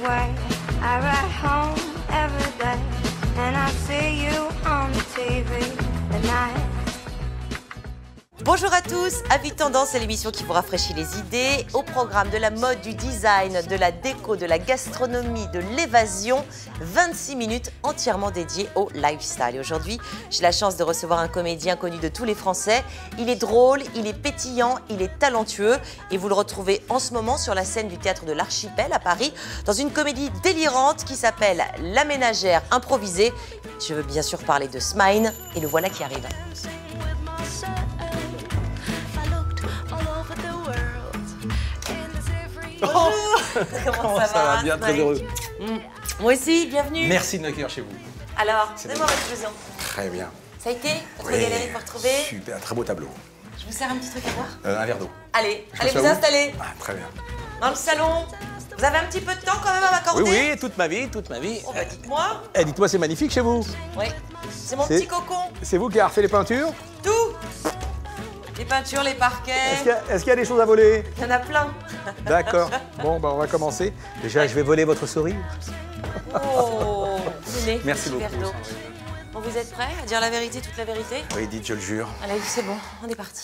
way. I ride home every day, and I see you on the TV at night. Bonjour à tous, Avis Tendance, c'est l'émission qui vous rafraîchit les idées. Au programme de la mode, du design, de la déco, de la gastronomie, de l'évasion, 26 minutes entièrement dédiées au lifestyle. Et aujourd'hui, j'ai la chance de recevoir un comédien connu de tous les Français. Il est drôle, il est pétillant, il est talentueux. Et vous le retrouvez en ce moment sur la scène du Théâtre de l'Archipel à Paris, dans une comédie délirante qui s'appelle La Ménagère improvisée. Je veux bien sûr parler de Smaïn, et le voilà qui arrive. Bonjour. Comment ça va? Bien, très heureux. Moi aussi, bienvenue. Merci de m'accueillir chez vous. Alors, donnez-moi votre blouson. Très bien. Ça a été? Votre galère pour retrouver? Super, un très beau tableau. Je vous sers un petit truc à boire? Un verre d'eau. Allez, Je allez passe vous à où? installer. Ah, très bien. Dans le salon. Vous avez un petit peu de temps quand même à m'accorder? Oui, oui, toute ma vie, toute ma vie. Oh bah dites-moi. Eh, dites-moi, c'est magnifique chez vous. Oui, c'est mon C'est- petit cocon. C'est vous qui avez refait les peintures? Tout. Les peintures, les parquets. Est-ce qu'il y a des choses à voler? Il y en a plein. D'accord. Bon, bah, on va commencer. Déjà, je vais voler votre sourire. Oh, venez, Merci petit verre beaucoup. d'eau. Bon, vous êtes prêts à dire la vérité, toute la vérité? Oui, dites, je le jure. Allez, c'est bon, on est parti.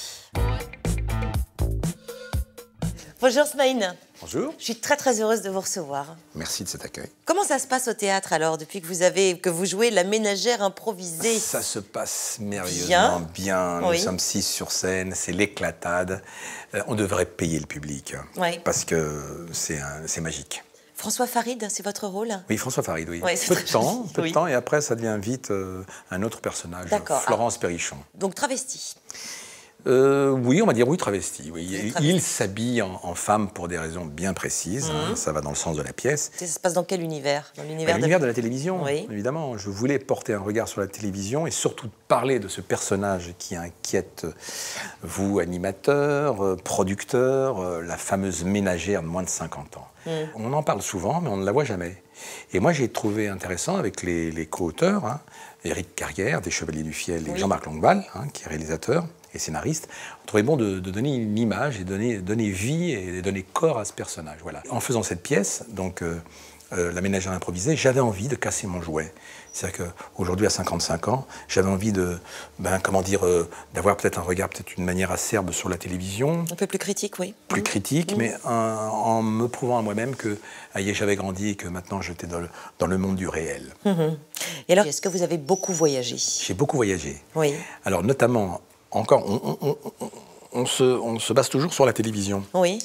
Bonjour Smaïn. Bonjour. Je suis très heureuse de vous recevoir. Merci de cet accueil. Comment ça se passe au théâtre alors, depuis que vous jouez La Ménagère improvisée? Ça se passe merveilleusement bien. Oui. Nous sommes 6 sur scène, c'est l'éclatade. On devrait payer le public, Oui. parce que c'est magique. François Farid, c'est votre rôle? Oui, François Farid, oui. Ouais, c'est peu de très temps, joli. peu de Oui. temps, et après ça devient vite un autre personnage, D'accord. Florence Perrichon. Donc travesti. Oui, on va dire oui, travesti. Oui. Vous êtes travesti. Il s'habille en femme pour des raisons bien précises. Hein, ça va dans le sens de la pièce. Ça se passe dans quel univers? Dans l'univers L'univers de la télévision, Oui. évidemment. Je voulais porter un regard sur la télévision et surtout parler de ce personnage qui inquiète vous, animateur, producteur, la fameuse ménagère de moins de 50 ans. On en parle souvent, mais on ne la voit jamais. Et moi, j'ai trouvé intéressant avec les co-auteurs, hein, Éric Carrière, des Chevaliers du Fiel, et Oui. Jean-Marc Longueval, hein, qui est réalisateur et scénariste, on trouvait bon de donner une image et donner vie et donner corps à ce personnage. Voilà. En faisant cette pièce, donc La Ménagère improvisée, j'avais envie de casser mon jouet. C'est-à-dire qu'aujourd'hui, à 55 ans, j'avais envie d'avoir peut-être un regard, peut-être une manière acerbe sur la télévision, Un peu plus critique, oui. plus critique, mais en me prouvant à moi-même que j'avais grandi et que maintenant j'étais dans le monde du réel. Et alors, est-ce que vous avez beaucoup voyagé? J'ai beaucoup voyagé. Oui. Alors notamment, encore, on se base toujours sur la télévision. Oui.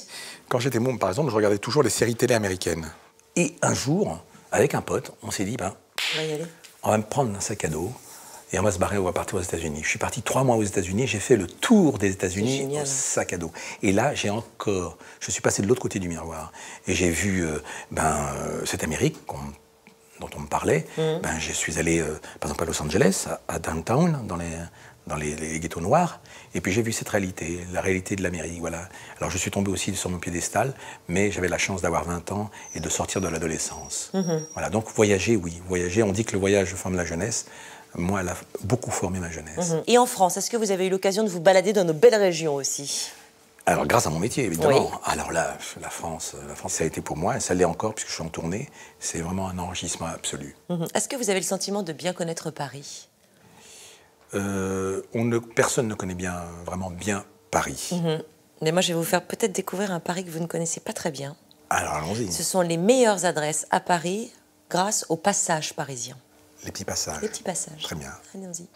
Quand j'étais môme, par exemple, je regardais toujours les séries télé américaines. Et un jour, avec un pote, on s'est dit, On va y aller. on va me prendre un sac à dos et on va se barrer, on va partir aux États-Unis. Je suis parti 3 mois aux États-Unis, j'ai fait le tour des C'est États-Unis génial. au sac à dos. Et là, je suis passé de l'autre côté du miroir et j'ai vu cette Amérique dont on me parlait. Je suis allé, par exemple, à Los Angeles, à Downtown, dans les ghettos noirs, et puis j'ai vu cette réalité, la réalité de l'Amérique, voilà. Alors je suis tombé aussi sur mon piédestal, mais j'avais la chance d'avoir 20 ans et de sortir de l'adolescence. Voilà, donc voyager, oui, voyager, on dit que le voyage forme la jeunesse. Moi, elle a beaucoup formé ma jeunesse. Et en France, est-ce que vous avez eu l'occasion de vous balader dans nos belles régions aussi? Alors, grâce à mon métier, évidemment. Oui. Alors là, la France, ça a été pour moi, et ça l'est encore, puisque je suis en tournée. C'est vraiment un enrichissement absolu. Est-ce que vous avez le sentiment de bien connaître Paris? Personne ne connaît vraiment bien Paris. Mais moi, je vais vous faire peut-être découvrir un Paris que vous ne connaissez pas très bien. Alors, allons-y. Ce sont les meilleures adresses à Paris grâce aux passages parisiens. Les petits passages. Les petits passages. Très bien. Allons-y.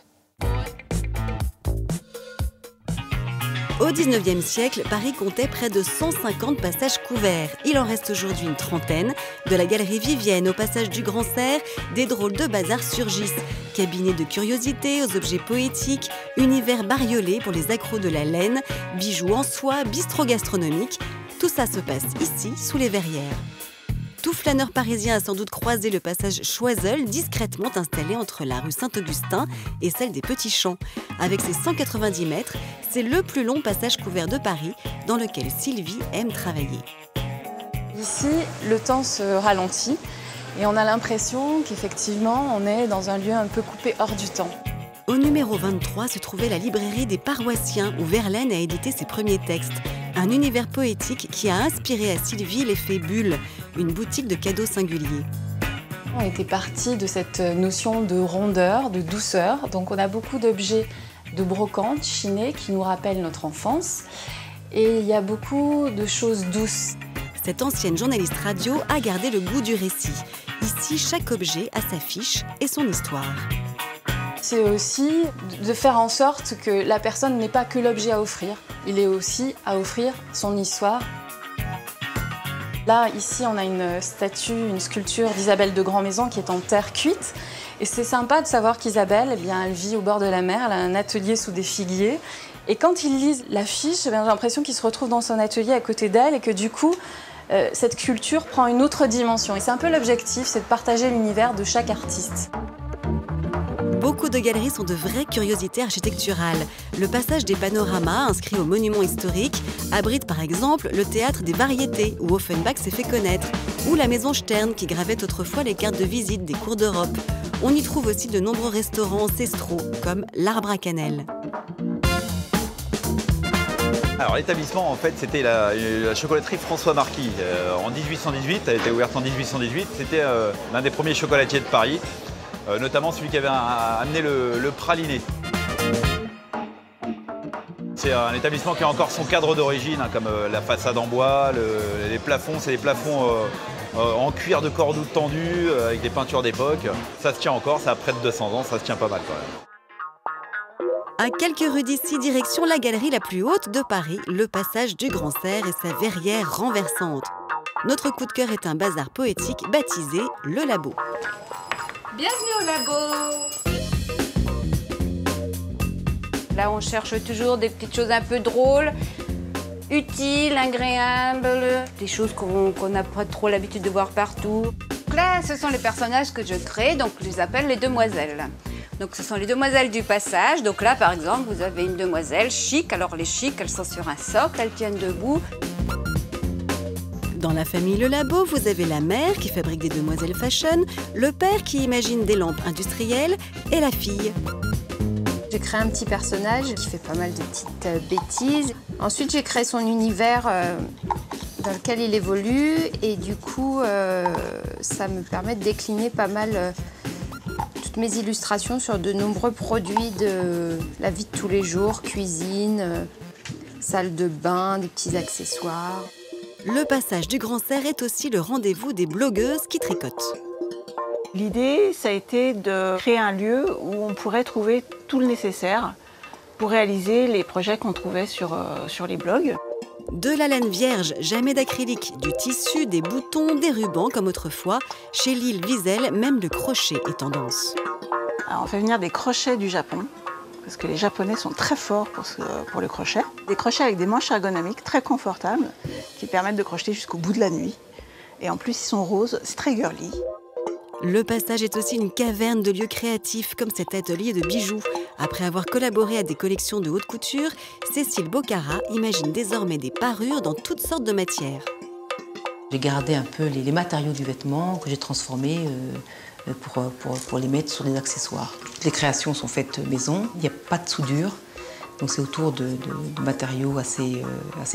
Au XIXe siècle, Paris comptait près de 150 passages couverts. Il en reste aujourd'hui une trentaine. De la galerie Vivienne au passage du Grand Cerf, des drôles de bazars surgissent. Cabinets de curiosités aux objets poétiques, univers bariolés pour les accros de la laine, bijoux en soie, bistrot gastronomique. Tout ça se passe ici, sous les verrières. Tout flâneur parisien a sans doute croisé le passage Choiseul, discrètement installé entre la rue Saint-Augustin et celle des Petits Champs. Avec ses 190 mètres, c'est le plus long passage couvert de Paris dans lequel Sylvie aime travailler. Ici, le temps se ralentit et on a l'impression qu'effectivement, on est dans un lieu un peu coupé hors du temps. Au numéro 23 se trouvait la librairie des Paroissiens où Verlaine a édité ses premiers textes. Un univers poétique qui a inspiré à Sylvie l'effet bulle, une boutique de cadeaux singuliers. On était parti de cette notion de rondeur, de douceur. Donc on a beaucoup d'objets de brocante chinés qui nous rappellent notre enfance. Et il y a beaucoup de choses douces. Cette ancienne journaliste radio a gardé le goût du récit. Ici, chaque objet a sa fiche et son histoire. C'est aussi de faire en sorte que la personne n'ait pas que l'objet à offrir. Il est aussi à offrir son histoire. Là, ici, on a une statue, une sculpture d'Isabelle de Grandmaison qui est en terre cuite. Et c'est sympa de savoir qu'Isabelle, eh bien, elle vit au bord de la mer, elle a un atelier sous des figuiers. Et quand ils lisent l'affiche, j'ai l'impression qu'ils se retrouvent dans son atelier à côté d'elle et que du coup, cette culture prend une autre dimension. Et c'est un peu l'objectif, c'est de partager l'univers de chaque artiste. Beaucoup de galeries sont de vraies curiosités architecturales. Le passage des panoramas, inscrit au monument historique, abrite par exemple le théâtre des variétés, où Offenbach s'est fait connaître, ou la maison Stern, qui gravait autrefois les cartes de visite des cours d'Europe. On y trouve aussi de nombreux restaurants ancestraux, comme l'Arbre à Cannelle. Alors l'établissement, en fait, c'était la chocolaterie François Marquis. En 1818, elle a été ouverte en 1818. C'était l'un des premiers chocolatiers de Paris, notamment celui qui avait amené le praliné. C'est un établissement qui a encore son cadre d'origine, hein, comme la façade en bois, les plafonds, c'est des plafonds en cuir de Cordoue tendu, avec des peintures d'époque. Ça se tient encore, ça a près de 200 ans, ça se tient pas mal quand même. À quelques rues d'ici, direction la galerie la plus haute de Paris, le passage du Grand Cerf et sa verrière renversante. Notre coup de cœur est un bazar poétique baptisé Le Labo. Bienvenue au labo! Là, on cherche toujours des petites choses un peu drôles, utiles, agréables, des choses qu'on n'a pas trop l'habitude de voir partout. Donc là, ce sont les personnages que je crée, donc je les appelle les demoiselles. Donc ce sont les demoiselles du passage. Donc là, par exemple, vous avez une demoiselle chic. Alors les chics, elles sont sur un socle, elles tiennent debout. Dans la famille Le Labo, vous avez la mère qui fabrique des demoiselles fashion, le père qui imagine des lampes industrielles et la fille. J'ai créé un petit personnage qui fait pas mal de petites bêtises. Ensuite, j'ai créé son univers dans lequel il évolue. Et du coup, ça me permet de décliner pas mal toutes mes illustrations sur de nombreux produits de la vie de tous les jours. Cuisine, salle de bain, des petits accessoires. Le passage du Grand Cerf est aussi le rendez-vous des blogueuses qui tricotent. L'idée, ça a été de créer un lieu où on pourrait trouver tout le nécessaire pour réaliser les projets qu'on trouvait sur les blogs. De la laine vierge, jamais d'acrylique, du tissu, des boutons, des rubans comme autrefois. Chez Lille Wiesel, même le crochet est tendance. Alors, on fait venir des crochets du Japon, parce que les Japonais sont très forts pour le crochet. Des crochets avec des manches ergonomiques très confortables, qui permettent de crocheter jusqu'au bout de la nuit. Et en plus, ils sont roses, c'est très girly. Le passage est aussi une caverne de lieux créatifs, comme cet atelier de bijoux. Après avoir collaboré à des collections de haute couture, Cécile Bocara imagine désormais des parures dans toutes sortes de matières. J'ai gardé un peu les matériaux du vêtement que j'ai transformés pour les mettre sur des accessoires. Toutes les créations sont faites maison, il n'y a pas de soudure. Donc c'est autour de matériaux assez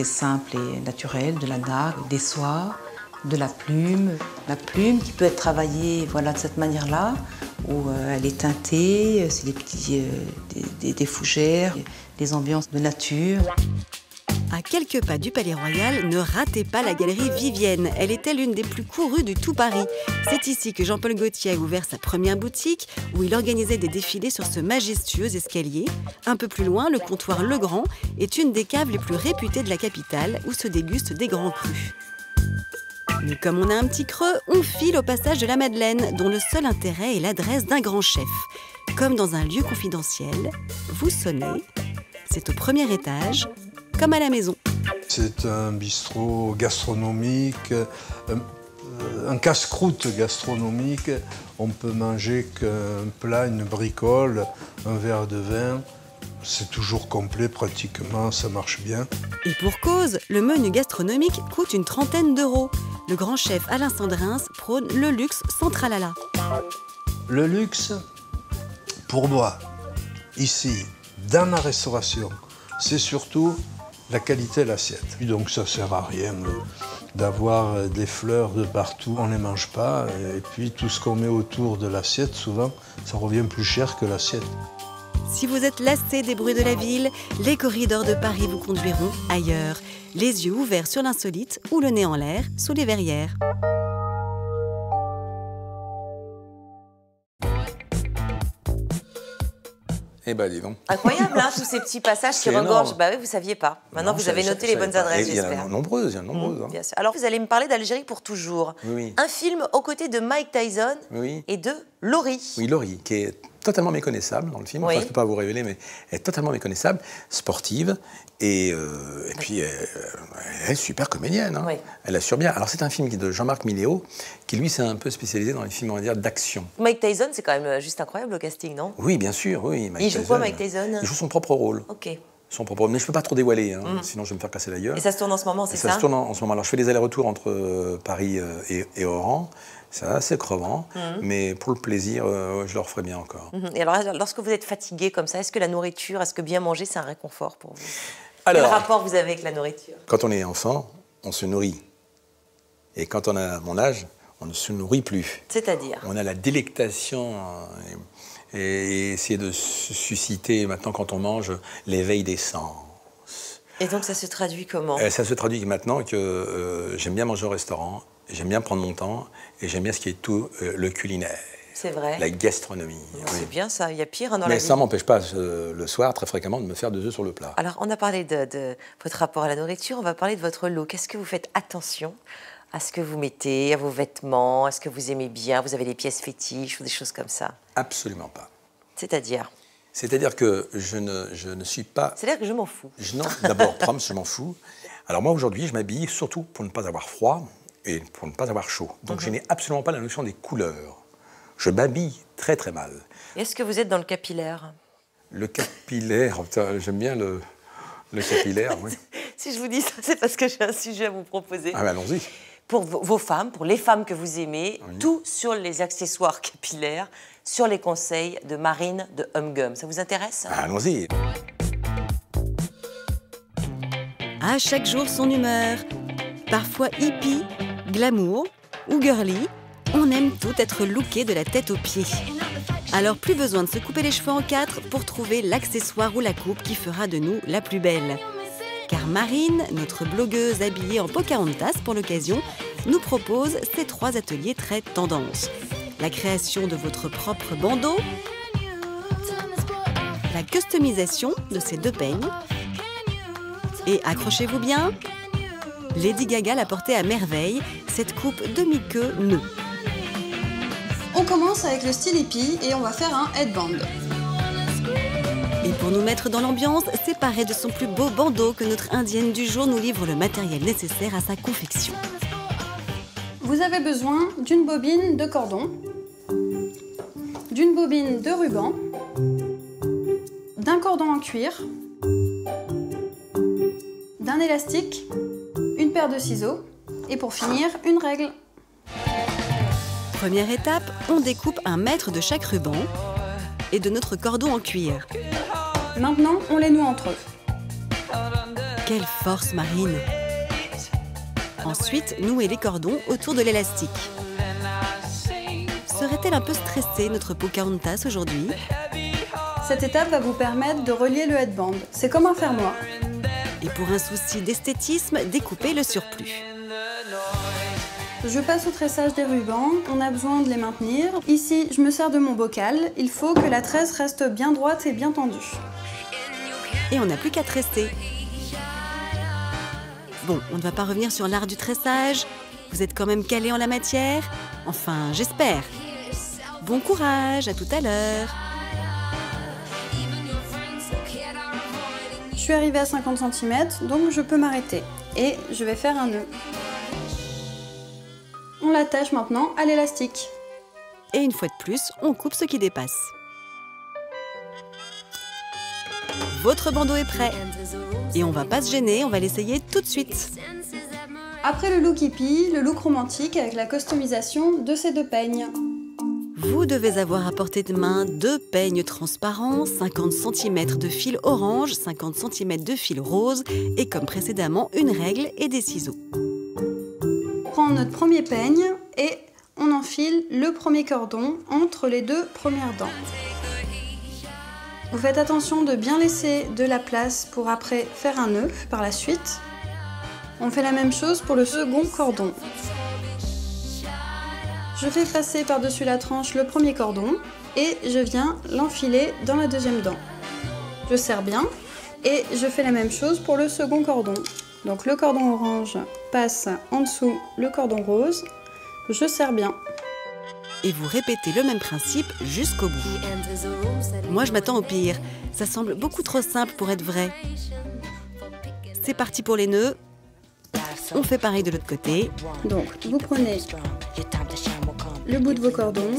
simples et naturels, de la nappe, des soies, de la plume. La plume qui peut être travaillée voilà, de cette manière-là, où elle est teintée, c'est des fougères, des ambiances de nature. À quelques pas du Palais Royal, ne ratez pas la galerie Vivienne. Elle était l'une des plus courues du tout Paris. C'est ici que Jean-Paul Gaultier a ouvert sa première boutique, où il organisait des défilés sur ce majestueux escalier. Un peu plus loin, le comptoir Le Grand est une des caves les plus réputées de la capitale, où se dégustent des grands crus. Mais comme on a un petit creux, on file au passage de la Madeleine, dont le seul intérêt est l'adresse d'un grand chef. Comme dans un lieu confidentiel, vous sonnez, c'est au premier étage, comme à la maison. C'est un bistrot gastronomique, un casse-croûte gastronomique. On peut manger qu'un plat, une bricole, un verre de vin. C'est toujours complet pratiquement, ça marche bien. Et pour cause, le menu gastronomique coûte une trentaine d'euros. Le grand chef Alain Sandrins prône le luxe sans tralala. Le luxe, pour moi, ici, dans la restauration, c'est surtout la qualité de l'assiette. Donc ça sert à rien d'avoir des fleurs de partout, on ne les mange pas. Et puis tout ce qu'on met autour de l'assiette, souvent, ça revient plus cher que l'assiette. Si vous êtes lassé des bruits de la ville, les corridors de Paris vous conduiront ailleurs, les yeux ouverts sur l'insolite ou le nez en l'air sous les verrières. Eh ben, dis donc. Incroyable, hein, tous ces petits passages qui regorgent. Bah oui, vous ne saviez pas. Maintenant, vous avez noté les bonnes adresses, j'espère. Il y en a nombreuses, hein. Bien sûr. Alors, vous allez me parler d'Algérie pour toujours. Oui. Un film aux côtés de Mike Tyson et de Laurie. Oui, Laurie, qui est totalement méconnaissable dans le film. Enfin, je ne peux pas vous révéler, mais elle est totalement méconnaissable, sportive, et puis elle est super comédienne. Hein. Elle assure bien. Alors, c'est un film de Jean-Marc Milléo, qui lui s'est un peu spécialisé dans les films, on va dire, d'action. Mike Tyson, c'est quand même juste incroyable le casting, non? Oui, bien sûr, oui. Il joue quoi, Mike Tyson? Il joue son propre rôle. Ok. Son propre rôle. Mais je ne peux pas trop dévoiler, hein, sinon je vais me faire casser la gueule. Et ça se tourne en ce moment, c'est ça? Ça se tourne en ce moment. Alors, je fais des allers-retours entre Paris et Oran. C'est assez crevant, mais pour le plaisir, je le referai bien encore. Et alors, lorsque vous êtes fatigué comme ça, est-ce que la nourriture, est-ce que bien manger, c'est un réconfort pour vous? Alors, quel rapport vous avez avec la nourriture? Quand on est enfant, on se nourrit. Et quand on a mon âge, on ne se nourrit plus. C'est-à-dire? On a la délectation et essayer de susciter, maintenant quand on mange, l'éveil des sens. Et donc ça se traduit comment? Ça se traduit maintenant que j'aime bien manger au restaurant, j'aime bien prendre mon temps et j'aime bien ce qui est tout le culinaire. C'est vrai. La gastronomie. C'est bien ça, il y a pire dans la vie. Mais ça ne m'empêche pas le soir, très fréquemment, de me faire 2 œufs sur le plat. Alors on a parlé de votre rapport à la nourriture, on va parler de votre look. Est-ce que vous faites attention à ce que vous mettez, à vos vêtements? Est-ce que vous aimez bien? Vous avez des pièces fétiches ou des choses comme ça? Absolument pas. C'est-à-dire? C'est-à-dire que je ne suis pas... C'est-à-dire que je m'en fous. Non, d'abord, je m'en fous. Alors moi, aujourd'hui, je m'habille surtout pour ne pas avoir froid et pour ne pas avoir chaud. Donc je n'ai absolument pas la notion des couleurs. Je m'habille très très mal. Est-ce que vous êtes dans le capillaire? Le capillaire, j'aime bien le capillaire, oui. Si je vous dis ça, c'est parce que j'ai un sujet à vous proposer. Ah, allons-y. Pour vos femmes, pour les femmes que vous aimez, tout sur les accessoires capillaires, sur les conseils de Marine de HumGum. Ça vous intéresse? Allons-y. À chaque jour son humeur. Parfois hippie, glamour ou girly, on aime tout être looké de la tête aux pieds. Alors plus besoin de se couper les cheveux en 4 pour trouver l'accessoire ou la coupe qui fera de nous la plus belle. Car Marine, notre blogueuse habillée en Pocahontas pour l'occasion, nous propose ces 3 ateliers très tendance. La création de votre propre bandeau, la customisation de ces 2 peignes, et accrochez-vous bien, Lady Gaga l'a portée à merveille, cette coupe demi-queue nœud. On commence avec le style hippie et on va faire un headband. Et pour nous mettre dans l'ambiance, séparé de son plus beau bandeau que notre indienne du jour nous livre le matériel nécessaire à sa confection. Vous avez besoin d'une bobine de cordon, d'une bobine de ruban, d'un cordon en cuir, d'un élastique, une paire de ciseaux et pour finir, une règle. Première étape, on découpe 1 mètre de chaque ruban et de notre cordon en cuir. Maintenant, on les noue entre eux. Quelle force, Marine! Ensuite, nouez les cordons autour de l'élastique. Serait-elle un peu stressée, notre Pocahontas, aujourd'hui? Cette étape va vous permettre de relier le headband. C'est comme un fermoir. Et pour un souci d'esthétisme, découpez le surplus. Je passe au tressage des rubans, on a besoin de les maintenir. Ici, je me sers de mon bocal, il faut que la tresse reste bien droite et bien tendue. Et on n'a plus qu'à tresser. Bon, on ne va pas revenir sur l'art du tressage. Vous êtes quand même calé en la matière? Enfin, j'espère. Bon courage, à tout à l'heure. Je suis arrivée à 50 cm, donc je peux m'arrêter. Et je vais faire un nœud. On l'attache maintenant à l'élastique. Et une fois de plus, on coupe ce qui dépasse. Votre bandeau est prêt. Et on va pas se gêner, on va l'essayer tout de suite. Après le look hippie, le look romantique avec la customisation de ces 2 peignes. Vous devez avoir à portée de main 2 peignes transparents, 50 cm de fil orange, 50 cm de fil rose et comme précédemment, une règle et des ciseaux. On prend notre premier peigne et on enfile le premier cordon entre les 2 premières dents. Vous faites attention de bien laisser de la place pour après faire un nœud par la suite. On fait la même chose pour le second cordon. Je fais passer par-dessus la tranche le premier cordon et je viens l'enfiler dans la deuxième dent. Je serre bien et je fais la même chose pour le second cordon. Donc le cordon orange passe en dessous le cordon rose, je serre bien. Et vous répétez le même principe jusqu'au bout. Moi, je m'attends au pire. Ça semble beaucoup trop simple pour être vrai. C'est parti pour les nœuds. On fait pareil de l'autre côté. Donc, vous prenez le bout de vos cordons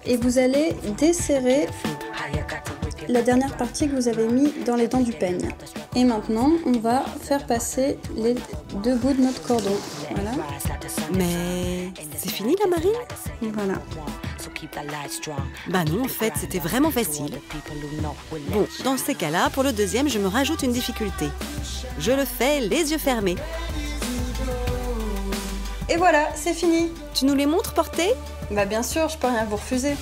et vous allez desserrer la dernière partie que vous avez mis dans les dents du peigne. Et maintenant, on va faire passer les 2 bouts de notre cordon. Voilà. Mais c'est fini la Marine? Voilà. Bah non, en fait, c'était vraiment facile. Bon, dans ces cas-là, pour le deuxième, je me rajoute une difficulté. Je le fais les yeux fermés. Et voilà, c'est fini. Tu nous les montres portées? Bah bien sûr, je peux rien vous refuser.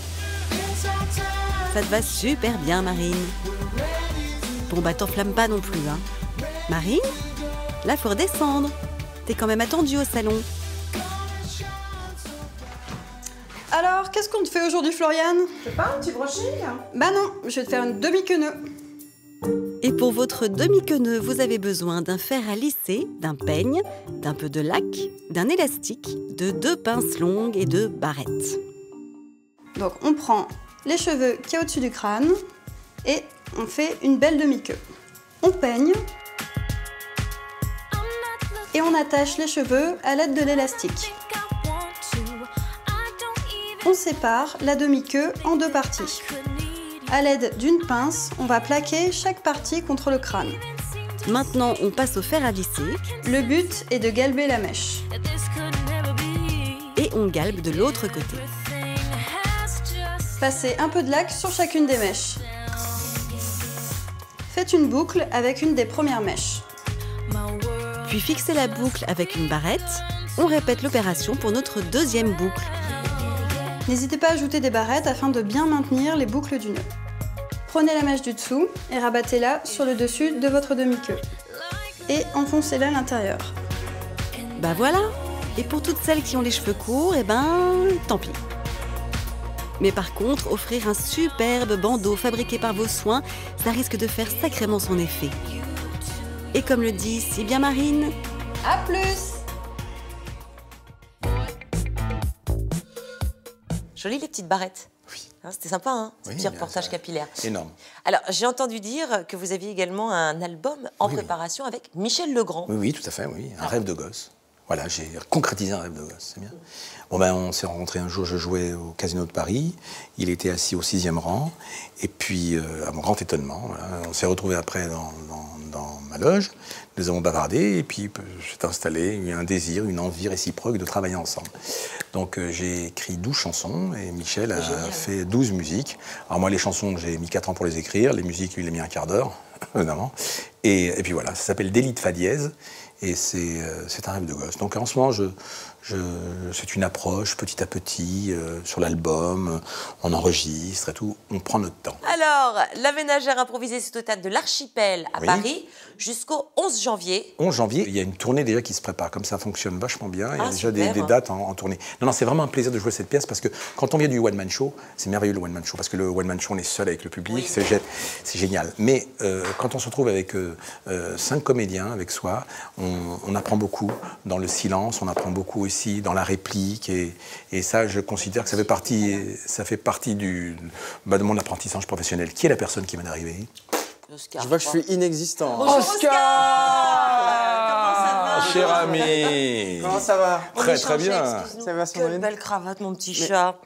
Ça te va super bien, Marine. Bon bah t'enflamme pas non plus, hein. Marine, là faut redescendre. T'es quand même attendue au salon. Alors, qu'est-ce qu'on te fait aujourd'hui, Floriane? C'est pas un petit brushing? Bah non, je vais te faire une demi-queneux. Et pour votre demi-queneux, vous avez besoin d'un fer à lisser, d'un peigne, d'un peu de lac, d'un élastique, de 2 pinces longues et de barrettes. Donc on prend les cheveux qui est au-dessus du crâne et on fait une belle demi-queue. On peigne et on attache les cheveux à l'aide de l'élastique. On sépare la demi-queue en 2 parties. À l'aide d'une pince, on va plaquer chaque partie contre le crâne. Maintenant, on passe au fer à lisser. Le but est de galber la mèche. Et on galbe de l'autre côté. Passez un peu de lac sur chacune des mèches. Faites une boucle avec une des premières mèches. Puis fixez la boucle avec une barrette. On répète l'opération pour notre deuxième boucle. N'hésitez pas à ajouter des barrettes afin de bien maintenir les boucles du nœud. Prenez la mèche du dessous et rabattez-la sur le dessus de votre demi-queue. Et enfoncez-la à l'intérieur. Bah voilà. Et pour toutes celles qui ont les cheveux courts, eh ben, tant pis. Mais par contre, offrir un superbe bandeau fabriqué par vos soins, ça risque de faire sacrément son effet. Et comme le dit si bien Marine, à plus! Jolies les petites barrettes. Oui. Hein, c'était sympa, hein, ce Oui, petit reportage capillaire. Énorme. Alors, j'ai entendu dire que vous aviez également un album en préparation avec Michel Legrand. Oui, oui, tout à fait, oui. Un rêve de gosse. Voilà, j'ai concrétisé un rêve de gosse, c'est bien. Bon ben, on s'est rencontrés un jour, je jouais au Casino de Paris. Il était assis au 6e rang. Et puis, à mon grand étonnement, voilà, on s'est retrouvés après dans ma loge. Nous avons bavardé et puis s'est installé, il y a eu un désir, une envie réciproque de travailler ensemble. Donc j'ai écrit 12 chansons et Michel a fait 12 musiques. Alors moi, les chansons, j'ai mis 4 ans pour les écrire. Les musiques, lui, il a mis un quart d'heure, évidemment. Et puis voilà, ça s'appelle Délit de fa dièse. Et c'est un rêve de gosse. Donc en ce moment, c'est une approche petit à petit sur l'album, on enregistre et tout, on prend notre temps. Alors, la ménagère improvisée, c'est au théâtre de l'Archipel à Paris jusqu'au 11 janvier. 11 janvier, il y a une tournée déjà qui se prépare, comme ça fonctionne vachement bien, il y a déjà super, des dates en tournée. Non, c'est vraiment un plaisir de jouer cette pièce parce que quand on vient du one-man show, c'est merveilleux le one-man show, parce que le one-man show, on est seul avec le public, c'est génial. Mais quand on se retrouve avec 5 comédiens avec soi, on apprend beaucoup dans le silence, on apprend beaucoup aussi dans la réplique et ça, je considère que ça fait partie de mon apprentissage professionnel. Qui est la personne qui m'en est arrivée? Je vois que je suis inexistant. Bonjour Oscar, comment ça va? Cher ami. Comment ça va? Très bien. Ça va, Quelle belle cravate, mon petit chat.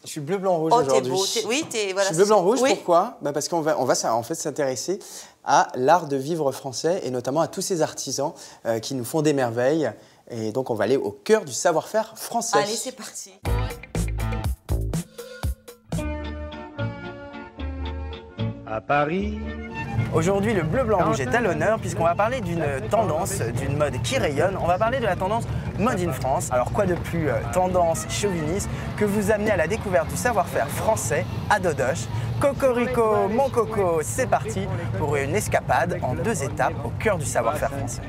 Je suis bleu-blanc-rouge T'es aujourd'hui. beau. Oui, voilà. Je suis bleu-blanc-rouge, pourquoi? Parce qu'on va en fait s'intéresser à l'art de vivre français et notamment à tous ces artisans qui nous font des merveilles. Et donc on va aller au cœur du savoir-faire français. Allez, c'est parti. à Paris. Aujourd'hui, le bleu, blanc, rouge est à l'honneur puisqu'on va parler d'une tendance, d'une mode qui rayonne. On va parler de la tendance Mode in France. Alors quoi de plus tendance chauviniste que vous amener à la découverte du savoir-faire français à Dodoche. Cocorico, mon coco, c'est parti pour une escapade en 2 étapes au cœur du savoir-faire français.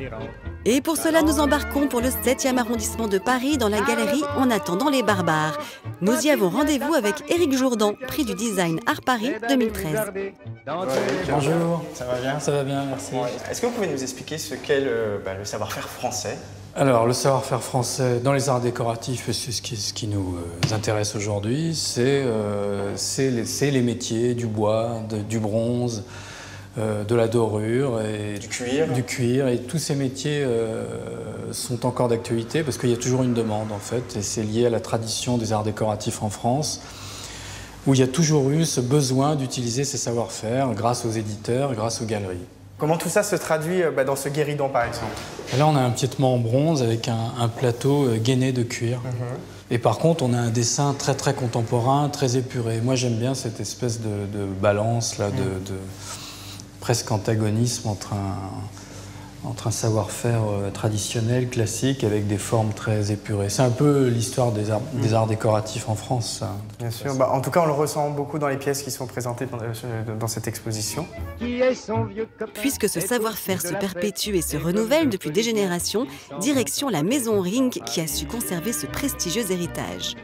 Et pour cela, nous embarquons pour le 7e arrondissement de Paris dans la galerie En attendant les barbares. Nous y avons rendez-vous avec Éric Jourdan, prix du design Art Paris 2013. Bonjour, ça va bien? Ça va bien, merci. Est-ce que vous pouvez nous expliquer ce qu'est le savoir-faire français? Alors, le savoir-faire français dans les arts décoratifs, c'est ce qui nous intéresse aujourd'hui, c'est les métiers du bois, du bronze, de la dorure et du cuir. Et tous ces métiers sont encore d'actualité parce qu'il y a toujours une demande en fait, et c'est lié à la tradition des arts décoratifs en France, où il y a toujours eu ce besoin d'utiliser ces savoir-faire grâce aux éditeurs, grâce aux galeries. Comment tout ça se traduit dans ce guéridon par exemple? Là, on a un piétement en bronze avec un plateau gainé de cuir. Et par contre, on a un dessin très très contemporain, très épuré. Moi, j'aime bien cette espèce de balance là, de presque antagonisme entre un savoir-faire traditionnel, classique, avec des formes très épurées. C'est un peu l'histoire des arts décoratifs en France, ça. Bien sûr. En tout cas, on le ressent beaucoup dans les pièces qui sont présentées dans cette exposition. Puisque ce savoir-faire se perpétue et se renouvelle depuis des générations, direction la Maison Ring qui a su conserver ce prestigieux héritage.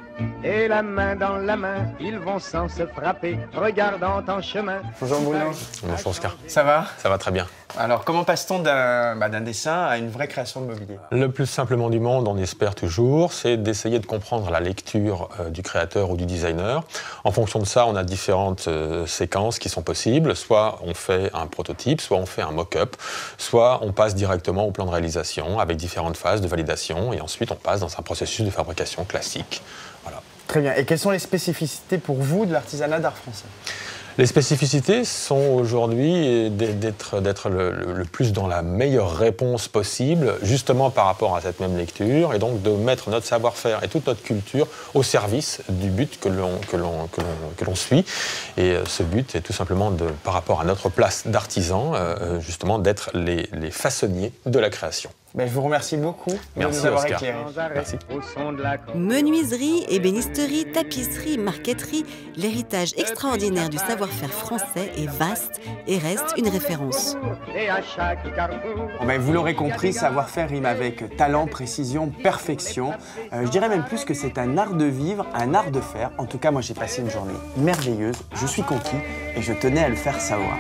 Et la main dans la main, ils vont sans se frapper, regardant en chemin. Bonjour Bruno. Bonjour Oscar. Ça va? Ça va très bien. Alors, comment passe-t-on d'un dessin à une vraie création de mobilier? Le plus simplement du monde, on espère toujours, c'est d'essayer de comprendre la lecture du créateur ou du designer. En fonction de ça, on a différentes séquences qui sont possibles. Soit on fait un prototype, soit on fait un mock-up, soit on passe directement au plan de réalisation avec différentes phases de validation et ensuite on passe dans un processus de fabrication classique. Voilà. Très bien. Et quelles sont les spécificités pour vous de l'artisanat d'art français? Les spécificités sont aujourd'hui d'être le plus dans la meilleure réponse possible, justement par rapport à cette même lecture, et donc de mettre notre savoir-faire et toute notre culture au service du but que l'on suit. Et ce but est tout simplement, par rapport à notre place d'artisan, justement d'être les façonniers de la création. Je vous remercie beaucoup de nous avoir éclairés. Merci. Menuiserie, ébénisterie, tapisserie, marqueterie, l'héritage extraordinaire du savoir-faire français est vaste et reste une référence. Vous l'aurez compris, savoir-faire rime avec talent, précision, perfection. Je dirais même plus que c'est un art de vivre, un art de faire. En tout cas, moi j'ai passé une journée merveilleuse, je suis conquis et je tenais à le faire savoir.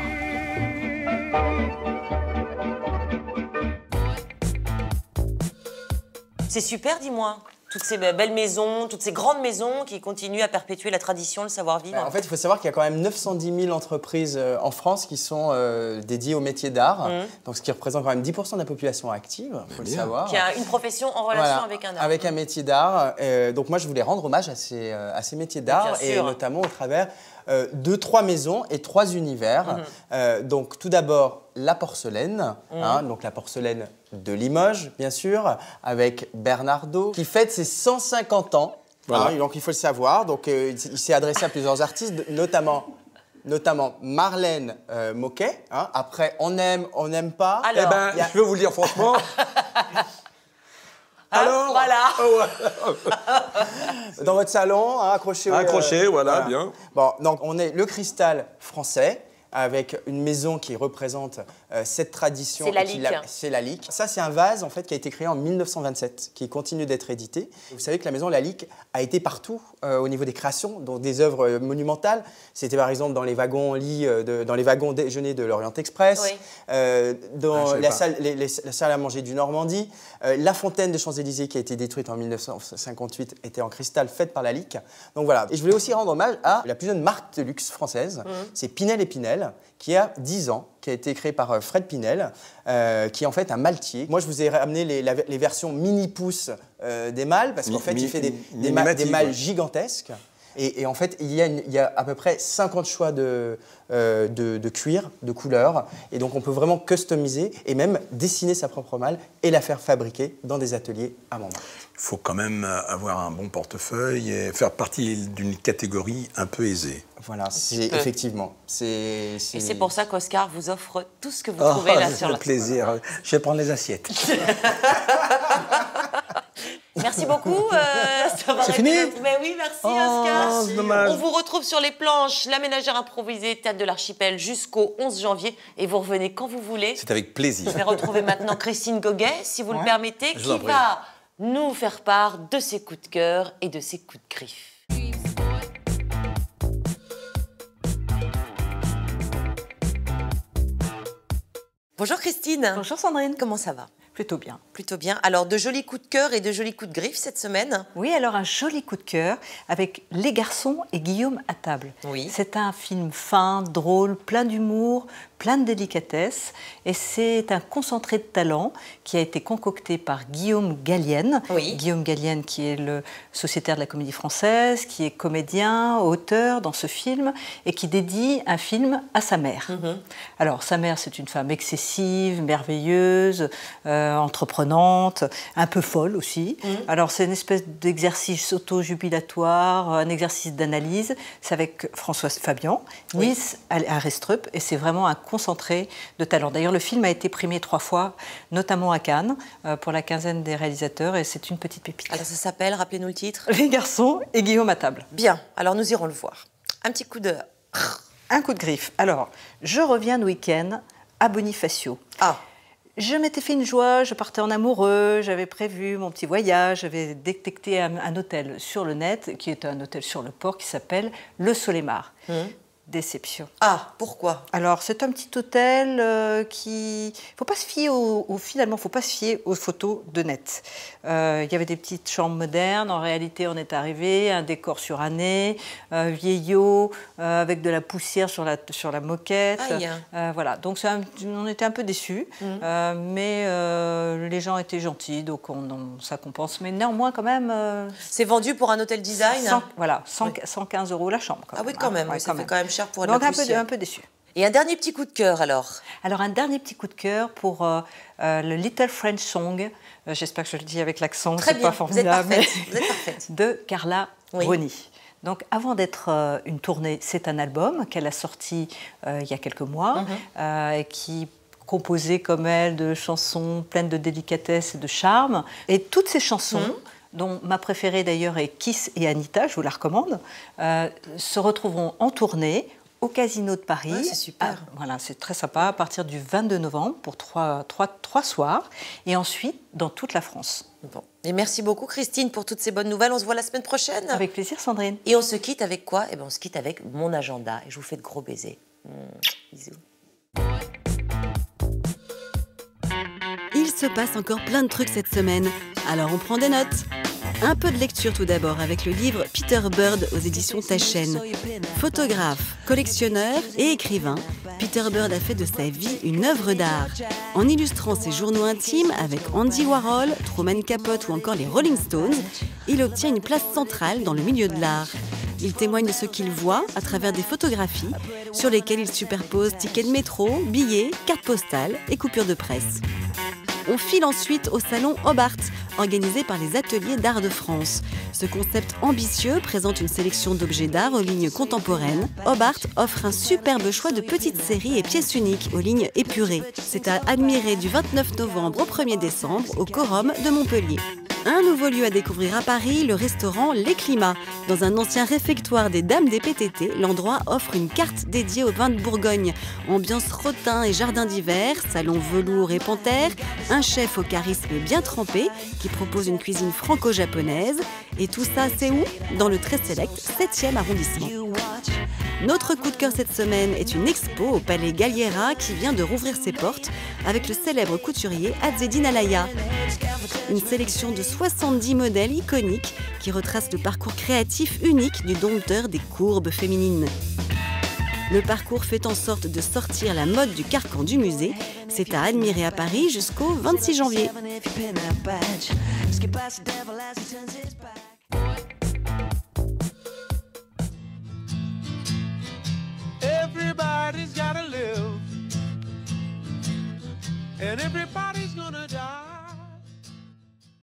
C'est super, dis-moi. Toutes ces belles maisons, toutes ces grandes maisons qui continuent à perpétuer la tradition, le savoir-vivre. En fait, il faut savoir qu'il y a quand même 910 000 entreprises en France qui sont dédiées au métier d'art, donc ce qui représente quand même 10% de la population active, il faut le savoir. Qui a une profession en relation avec un art. Avec un métier d'art. Donc moi, je voulais rendre hommage à ces métiers d'art, et notamment au travers de 3 maisons et 3 univers. Donc tout d'abord, la porcelaine, donc la porcelaine de Limoges, bien sûr, avec Bernardo, qui fête ses 150 ans. Voilà. Donc il faut le savoir. Donc il s'est adressé à plusieurs artistes, notamment Marlène Moquet. Après, on aime, on n'aime pas. Alors, je vais vous le dire franchement. Alors, voilà. Dans votre salon, accroché. Accroché, voilà, bien. Bon, donc on est le cristal français, avec une maison qui représente cette tradition. C'est la Lique. C'est la Lique. Ça, c'est un vase en fait, qui a été créé en 1927, qui continue d'être édité. Vous savez que la maison La Lique a été partout au niveau des créations, donc des œuvres monumentales. C'était par exemple dans les wagons-lits, dans les wagons déjeuner de l'Orient Express, dans la salle à manger du Normandie. La fontaine des Champs-Élysées, qui a été détruite en 1958, était en cristal, faite par La Lique. Donc voilà. Et je voulais aussi rendre hommage à la plus jeune marque de luxe française. C'est Pinel et Pinel, qui a 10 ans, qui a été créé par Fred Pinel, qui est en fait un maltier. Moi, je vous ai ramené les versions mini-pouces des malles, parce qu'en fait, il fait des malles gigantesques. Et en fait, il y a à peu près 50 choix de cuir, de couleurs. Et donc, on peut vraiment customiser et même dessiner sa propre malle et la faire fabriquer dans des ateliers à Montmartre. Il faut quand même avoir un bon portefeuille et faire partie d'une catégorie un peu aisée. Voilà, effectivement. Et c'est pour ça qu'Oscar vous offre tout ce que vous Oh, trouvez là c'est sur un la plaisir. Je vais prendre les assiettes. Merci beaucoup. C'est fini? Mais oui, merci Oscar. C'est dommage. On vous retrouve sur les planches, la ménagère improvisée, Théâtre de l'Archipel jusqu'au 11 janvier. Et vous revenez quand vous voulez. C'est avec plaisir. Je vais retrouver maintenant Christine Goguet, si vous le permettez, Je vous en qui prie. va nous faire part de ses coups de cœur et de ses coups de griffe. Bonjour Christine. Bonjour Sandrine. Comment ça va? Plutôt bien. Plutôt bien. Alors, de jolis coups de cœur et de jolis coups de griffe cette semaine? Oui, alors un joli coup de cœur avec Les Garçons et Guillaume à table. Oui. C'est un film fin, drôle, plein d'humour, plein de délicatesse. Et c'est un concentré de talent qui a été concocté par Guillaume Gallienne. Oui. Guillaume Gallienne qui est le sociétaire de la Comédie Française, qui est comédien, auteur dans ce film et qui dédie un film à sa mère. Alors, sa mère, c'est une femme excessive, merveilleuse, entreprenante, un peu folle aussi. Alors, c'est une espèce d'exercice auto-jubilatoire, un exercice d'analyse. C'est avec Françoise Fabian, Nils Arestrup, et c'est vraiment un concentré de talent. D'ailleurs, le film a été primé 3 fois, notamment à Cannes, pour la quinzaine des réalisateurs, et c'est une petite pépite. Alors, ça s'appelle, rappelez-nous le titre? Les Garçons et Guillaume à table. Bien, alors nous irons le voir. Un petit coup de... Un coup de griffe. Alors, je reviens de week-end à Bonifacio. Ah. Je m'étais fait une joie, je partais en amoureux, j'avais prévu mon petit voyage, j'avais détecté un hôtel sur le net, qui est un hôtel sur le port, qui s'appelle Le Soleymar. Déception. Ah, pourquoi? Alors, c'est un petit hôtel qui... Faut pas se fier finalement, faut pas se fier aux photos de net. Il y avait des petites chambres modernes. En réalité, on est arrivé, un décor suranné, vieillot, avec de la poussière sur la moquette. Aïe. Voilà. Donc, on était un peu déçus. Mais les gens étaient gentils, donc ça compense. Mais néanmoins, quand même... C'est vendu pour un hôtel design? 115 € la chambre. Ah oui, quand même. Ouais, Ça fait quand même cher pour donc la poussière. un peu déçu. Et un dernier petit coup de cœur alors? Alors un dernier petit coup de cœur pour le Little French Song, j'espère que je le dis avec l'accent, c'est pas formidable, vous êtes parfaite. de Carla Bruni. Donc avant d'être une tournée, c'est un album qu'elle a sorti il y a quelques mois et qui composé comme elle de chansons pleines de délicatesse et de charme. Et toutes ces chansons, dont ma préférée d'ailleurs est Kiss et Anita, je vous la recommande, se retrouveront en tournée au Casino de Paris. Ouais, c'est super. Voilà, c'est très sympa, à partir du 22 novembre pour trois soirs, et ensuite dans toute la France. Bon. Et merci beaucoup Christine pour toutes ces bonnes nouvelles. On se voit la semaine prochaine. Avec plaisir Sandrine. Et on se quitte avec quoi? Eh ben, on se quitte avec mon agenda. Et je vous fais de gros baisers. Bisous. Il se passe encore plein de trucs cette semaine, alors on prend des notes. Un peu de lecture tout d'abord avec le livre Peter Bird aux éditions Taschen. Photographe, collectionneur et écrivain, Peter Bird a fait de sa vie une œuvre d'art. En illustrant ses journaux intimes avec Andy Warhol, Truman Capote ou encore les Rolling Stones, il obtient une place centrale dans le milieu de l'art. Il témoigne de ce qu'il voit à travers des photographies sur lesquelles il superpose tickets de métro, billets, cartes postales et coupures de presse. On file ensuite au salon Hobart, organisé par les Ateliers d'Art de France. Ce concept ambitieux présente une sélection d'objets d'art aux lignes contemporaines. Hobart offre un superbe choix de petites séries et pièces uniques aux lignes épurées. C'est à admirer du 29 novembre au 1er décembre au Quorum de Montpellier. Un nouveau lieu à découvrir à Paris, le restaurant Les Climats. Dans un ancien réfectoire des Dames des PTT, l'endroit offre une carte dédiée aux vins de Bourgogne. Ambiance rotin et jardin d'hiver, salon velours et panthère, un chef au charisme bien trempé qui propose une cuisine franco-japonaise. Et tout ça, c'est où? Dans le très sélect 7e arrondissement. Notre coup de cœur cette semaine est une expo au Palais Galliera qui vient de rouvrir ses portes avec le célèbre couturier Azzedine Alaya. Une sélection de 70 modèles iconiques qui retracent le parcours créatif unique du dompteur des courbes féminines. Le parcours fait en sorte de sortir la mode du carcan du musée. C'est à admirer à Paris jusqu'au 26 janvier. Everybody's gotta live, and everybody's gonna die.